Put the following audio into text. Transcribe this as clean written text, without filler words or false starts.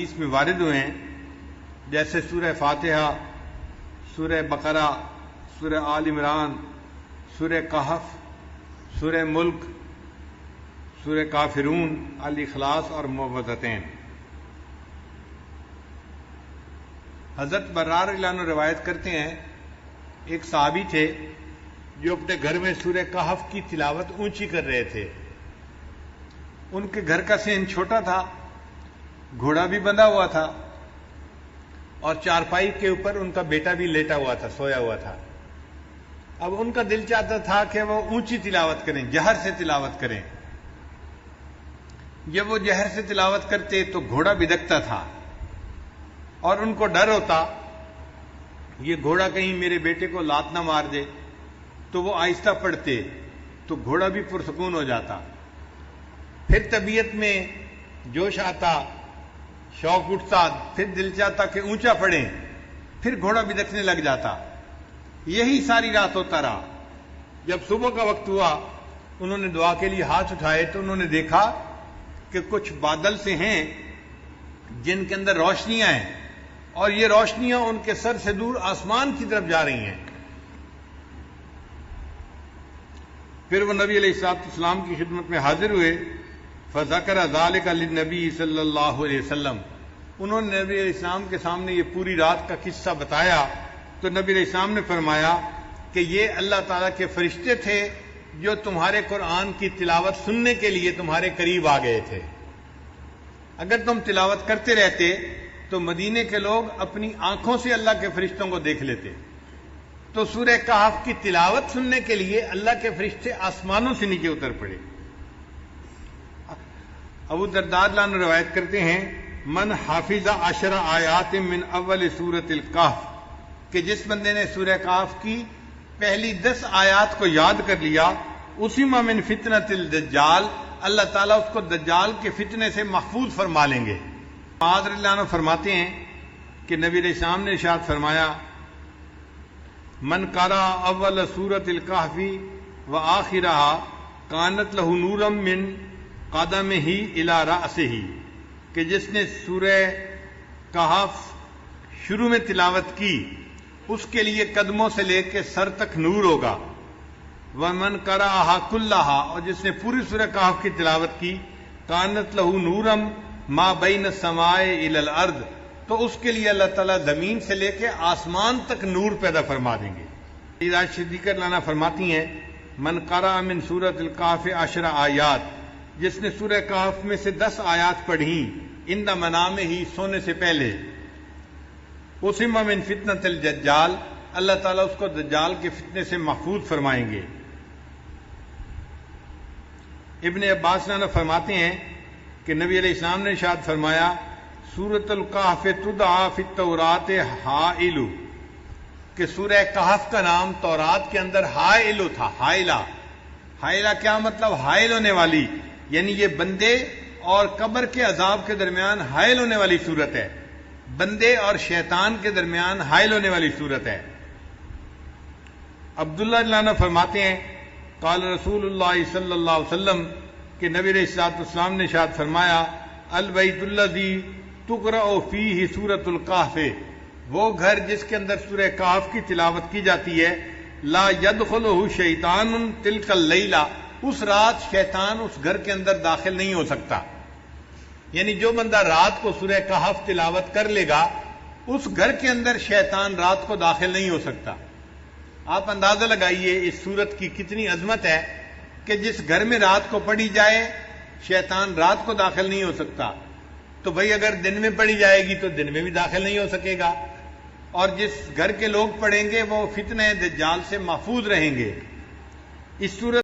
حدیث میں وارد ہوئے ہیں، جیسے سورہ فاتحہ، سورہ بقرہ، سورہ آل عمران، سورہ کہف، سورہ ملک، سورہ کافرون، الاخلاص اور معوذتین۔ حضرت برار رضی اللہ عنہ روایت کرتے ہیں، ایک صحابی تھے جو اپنے گھر میں سورہ کہف کی تلاوت اونچی کر رہے تھے۔ ان کے گھر کا صحن چھوٹا تھا، گھوڑا بھی بندھا ہوا تھا، اور چارپائی کے اوپر ان کا بیٹا بھی لیٹا ہوا تھا، سویا ہوا تھا۔ اب ان کا دل چاہتا تھا کہ وہ اونچی تلاوت کریں، جہر سے تلاوت کریں۔ جب وہ جہر سے تلاوت کرتے تو گھوڑا بدکتا تھا، اور ان کو ڈر ہوتا یہ گھوڑا کہیں میرے بیٹے کو لات نہ مار دے، تو وہ آہستہ پڑھتے تو گھوڑا بھی پرسکون ہو جاتا۔ پھر طبیعت میں جوش آتا، شوق اٹھتا، پھر دل چاہتا کہ اونچا پڑھیں، پھر گھوڑا بدکنے لگ جاتا۔ یہی ساری رات ہوتا رہا۔ جب صبح کا وقت ہوا، انہوں نے دعا کے لیے ہاتھ اٹھائے تو انہوں نے دیکھا کہ کچھ بادل سے ہیں جن کے اندر روشنیاں ہیں، اور یہ روشنیاں ان کے سر سے دور آسمان کی طرف جا رہی ہیں۔ پھر وہ نبی علیہ السلام کی خدمت میں حاضر ہوئے، فذکر ذلک للنبی صلی اللہ علیہ وسلم۔ انہوں نے نبی علیہ السلام کے سامنے یہ پوری رات کا قصہ بتایا، تو نبی علیہ السلام نے فرمایا کہ یہ اللہ تعالیٰ کے فرشتے تھے جو تمہارے قرآن کی تلاوت سننے کے لیے تمہارے قریب آ گئے تھے۔ اگر تم تلاوت کرتے رہتے تو مدینے کے لوگ اپنی آنکھوں سے اللہ کے فرشتوں کو دیکھ لیتے۔ تو سورہ کہف کی تلاوت سننے کے لیے اللہ کے فرشتے آسمانوں سے نیچے اتر پڑے۔ ابو درداء رضی اللہ عنہ روایت کرتے ہیں، من حافظ 10 آیات من اول سورۃ الکہف، کہ جس بندے نے سورہ کہف کی پہلی 10 آیات کو یاد کر لیا، اسی ما من فتنۃ الدجال، اللہ تعالیٰ اس کو دجال کے فتنے سے محفوظ فرما لیں گے۔ معاذ رضی اللہ عنہ فرماتے ہیں کہ نبی علیہ السلام نے ارشاد فرمایا، من قرأ اول سورۃ الکہف وآخرہا کانت لہ نورا من قدمہ الی رأسہ، کہ جس نے سورہ کہف شروع میں تلاوت کی اس کے لیے قدموں سے لے کے سر تک نور ہوگا۔ ومن قرأہا کلہا، اور جس نے پوری سورہ کہف کی تلاوت کی، کانت لہ نورا ما بین السماء الی الارض، تو اس کے لیے اللہ تعالیٰ زمین سے لے کے آسمان تک نور پیدا فرما دیں گے۔ سیدہ صدیقہ رضی اللہ عنہا فرماتی ہیں، من قرأ من سورۃ الکہف 10 آیات، جس نے سورہ کہف میں سے 10 آیات پڑھیں عند منامہ، سونے سے پہلے، اسم من فتنۃ الدجال، اللہ تعالیٰ اس کو دجال کے فتنے سے محفوظ فرمائیں گے۔ ابن عباس نے فرماتے ہیں کہ نبی علیہ السلام نے ارشاد فرمایا، سورۃ الکہف تدعی فی التوراۃ حائل، کہ سورہ کہف کا نام تورات کے اندر حائل تھا۔ حائلہ کیا مطلب؟ حائل ہونے والی، یعنی یہ بندے اور قبر کے عذاب کے درمیان حائل ہونے والی صورت ہے، بندے اور شیطان کے درمیان حائل ہونے والی صورت ہے۔ عبداللہ رضی اللہ عنہ فرماتے ہیں، قال رسول اللہ صلی اللہ علیہ وسلم، کہ نبی علیہ السلام نے ارشاد فرمایا، البیت الذی تقرأ فیہ سورۃ الکہف، وہ گھر جس کے اندر سورہ کہف کی تلاوت کی جاتی ہے، لا یدخلہ شیطان تلک اللیلہ، اس رات شیطان اس گھر کے اندر داخل نہیں ہو سکتا۔ یعنی جو بندہ رات کو سورہ کہف تلاوت کر لے گا، اس گھر کے اندر شیطان رات کو داخل نہیں ہو سکتا۔ آپ اندازہ لگائیے اس سورت کی کتنی عظمت ہے کہ جس گھر میں رات کو پڑھی جائے شیطان رات کو داخل نہیں ہو سکتا، تو بھئی اگر دن میں پڑھی جائے گی تو دن میں بھی داخل نہیں ہو سکے گا، اور جس گھر کے لوگ پڑھیں گے وہ فتنہ دجال سے محفوظ رہیں گے۔ اس صورت